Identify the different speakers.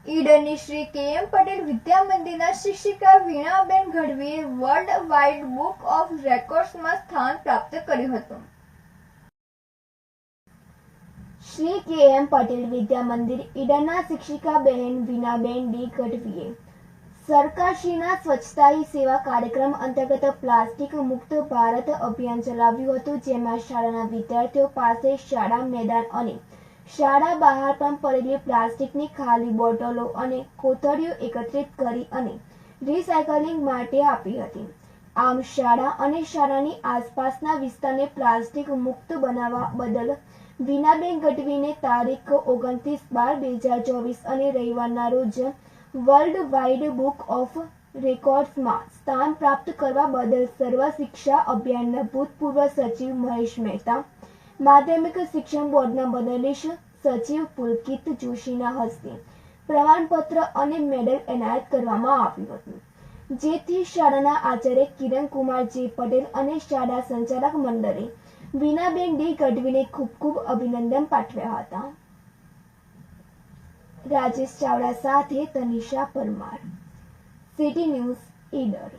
Speaker 1: ઈડરની શ્રી કે.એમ. પટેલ વિદ્યા મંદિરના શિક્ષિકા વીણાબેન ગઢવીએ વર્લ્ડ વાઇડ બુક ઓફ રેકોર્ડ્સમાં સ્થાન પ્રાપ્ત કર્યું હતું.
Speaker 2: શ્રી કે.એમ. પટેલ વિદ્યા મંદિર ઈડરના શિક્ષિકા બહેન વીણાબેન ડી ગઢવીએ સરકારશ્રીના સ્વચ્છતા હી સેવા કાર્યક્રમ અંતર્ગત પ્લાસ્ટિક મુક્ત ભારત અભિયાન ચલાવ્યું હતું, જેમાં શાળાના વિદ્યાર્થીઓ પાસે શાળા મેદાન અને શાળા બહાર પણ પડેલી પ્લાસ્ટિકની ખાલી બોટલો અને કોથળીઓ એકત્રિત કરી અને રિસાયકલિંગ માટે આપી હતી. આમ શાળા અને શાળાની આસપાસના વિસ્તારને પ્લાસ્ટિક મુક્ત બનાવવા બદલ વીણાબેન ગઢવીને તારીખ 29/12/2024 અને રવિવારના રોજ વર્લ્ડ વાઇડ બુક ઓફ રેકોર્ડ્સમાં સ્થાન પ્રાપ્ત કરવા બદલ સર્વ શિક્ષા અભિયાનના ભૂતપૂર્વ સચિવ મહેશ મહેતા, માધ્યમિક શિક્ષણ બોર્ડના મદદનીશ સચિવ પુલકિત જોશીના હસ્તે પ્રમાણપત્ર અને મેડલ એનાયત કરવામાં આવ્યું હતું, જેથી શાળાના આચાર્ય કિરણકુમાર જે. પટેલ અને શાળા સંચાલક મંડળે વીણાબેન ડી ગઢવીને ખૂબ ખૂબ અભિનંદન પાઠવ્યા હતા. રાજેશ ચાવડા સાથે તનિષા પરમાર, સિટી ન્યૂઝ, ઈડર.